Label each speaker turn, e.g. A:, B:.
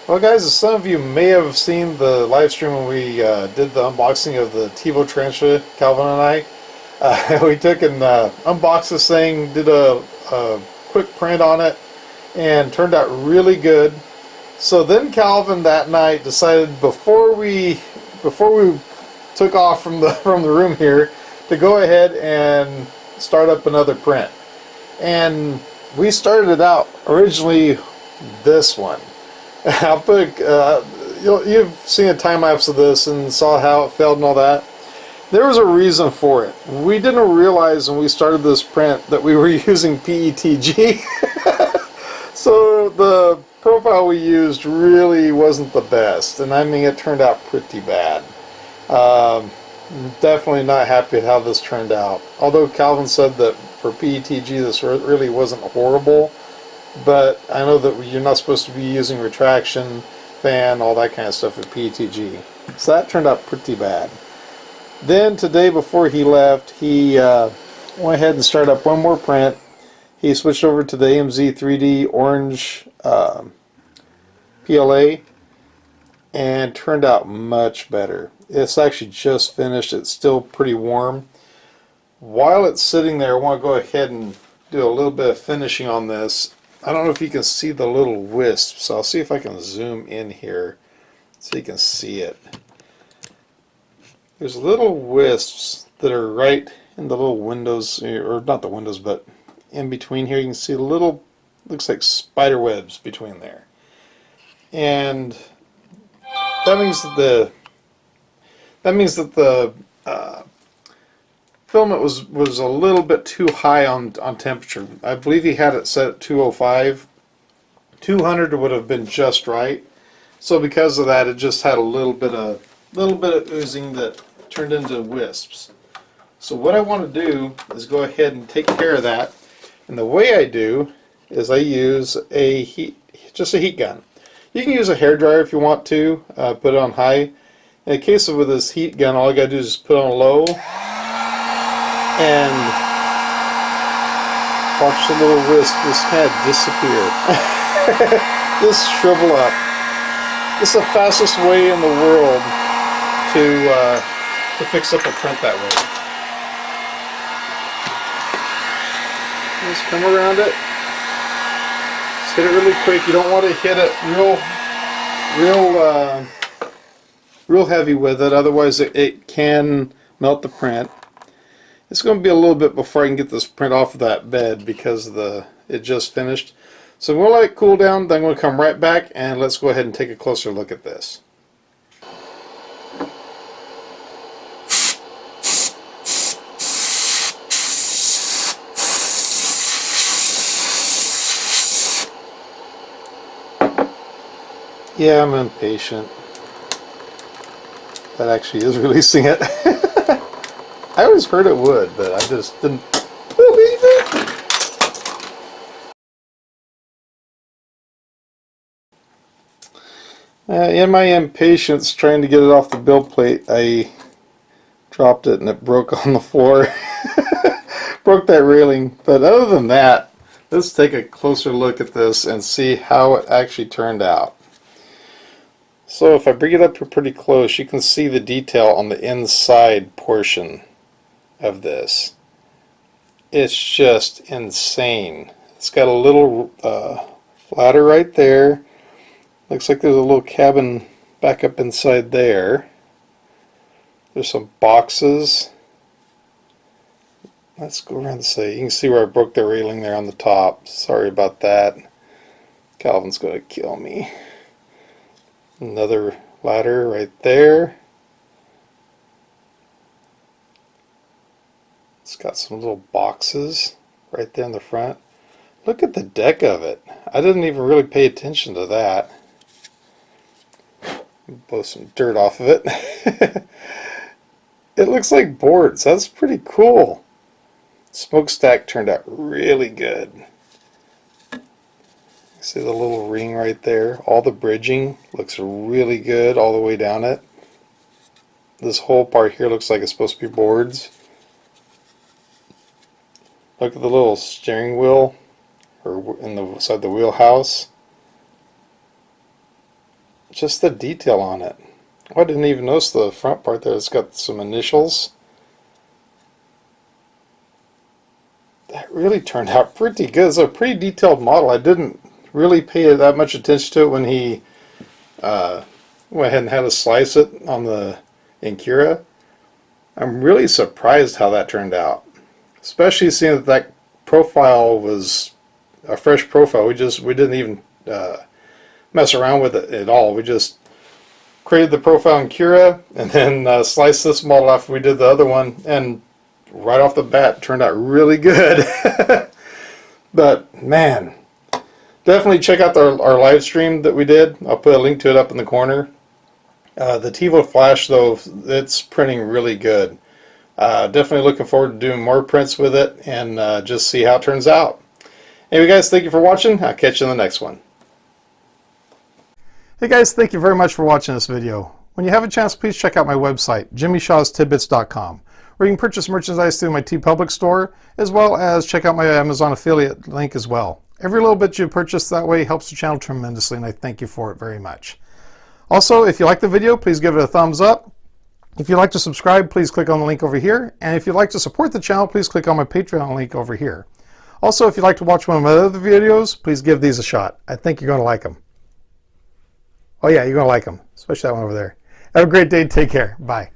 A: Well guys, as some of you may have seen the live stream when we did the unboxing of the Tevo tarantula, Calvin and I, we took and unboxed this thing, did a quick print on it, and turned out really good. So then Calvin that night decided before we took off from the room here to go ahead and start up another print. And we started it out originally this one. I'll put you've seen a time lapse of this and saw how it failed and all that. There was a reason for it. We didn't realize when we started this print that we were using PETG. So the profile we used really wasn't the best, and I mean it turned out pretty bad. Definitely not happy with how this turned out. Although Calvin said that for PETG this really wasn't horrible, but I know that you're not supposed to be using retraction, fan, all that kind of stuff with PETG. So that turned out pretty bad. Then today before he left, he went ahead and started up one more print. He switched over to the AMZ3D Orange PLA and turned out much better. It's actually just finished. It's still pretty warm. While it's sitting there, I want to go ahead and do a little bit of finishing on this. I don't know if you can see the little wisps, so I'll see if I can zoom in here so you can see it. There's little wisps that are right in the little windows, or not the windows, but in between here. You can see a little, looks like spider webs between there. And that means that the filament was a little bit too high on temperature. I believe he had it set at 205. 200 would have been just right. So because of that, it just had a little bit of oozing that turned into wisps. So what I want to do is go ahead and take care of that. And the way I do is I use just a heat gun. You can use a hairdryer if you want to. Put it on high. In the case of with this heat gun, all I gotta do is just put it on low and watch the little wisp just kind of disappear. Just shrivel up. This is the fastest way in the world to fix up a print that way. Just come around it. Just hit it really quick. You don't want to hit it real heavy with it, otherwise it can melt the print. It's going to be a little bit before I can get this print off of that bed because it just finished. So I'm going to let it cool down, then I'm going to come right back and let's go ahead and take a closer look at this. Yeah, I'm impatient. That actually is releasing it. I always heard it would, but I just didn't believe it. In my impatience trying to get it off the build plate, I dropped it and it broke on the floor. Broke that railing. But other than that, let's take a closer look at this and see how it actually turned out. So if I bring it up here pretty close, you can see the detail on the inside portion of this. It's just insane. It's got a little ladder right there. Looks like there's a little cabin back up inside there. There's some boxes. Let's go around the side. You can see where I broke the railing there on the top. Sorry about that. Calvin's going to kill me. Another ladder right there. It's got some little boxes right there in the front. Look at the deck of it. I didn't even really pay attention to that. Blow some dirt off of it. It looks like boards. That's pretty cool. Smokestack turned out really good. See the little ring right there? All the bridging looks really good all the way down it. This whole part here looks like it's supposed to be boards. Look at the little steering wheel, or in the side of the wheelhouse. just the detail on it. Oh, I didn't even notice the front part there. It's got some initials. That really turned out pretty good. It's a pretty detailed model. I didn't really pay that much attention to it when he went ahead and had to slice it on the Incura. I'm really surprised how that turned out, especially seeing that that profile was a fresh profile. We didn't even mess around with it at all. We just created the profile in Cura and then sliced this model after we did the other one, and right off the bat turned out really good. But man, definitely check out our live stream that we did. I'll put a link to it up in the corner. The Tevo Flash, though, it's printing really good. Definitely looking forward to doing more prints with it and just see how it turns out. Anyway guys, thank you for watching. I'll catch you in the next one. Hey guys, thank you very much for watching this video. When you have a chance, please check out my website, jimmyshawstidbits.com, where you can purchase merchandise through my TeePublic store, as well as check out my Amazon affiliate link as well. Every little bit you purchase that way helps the channel tremendously, and I thank you for it very much. Also, if you like the video, please give it a thumbs up. If you'd like to subscribe, please click on the link over here. And if you'd like to support the channel, please click on my Patreon link over here. Also, if you'd like to watch one of my other videos, please give these a shot. I think you're going to like them. Oh yeah, you're going to like them, especially that one over there. Have a great day. Take care. Bye.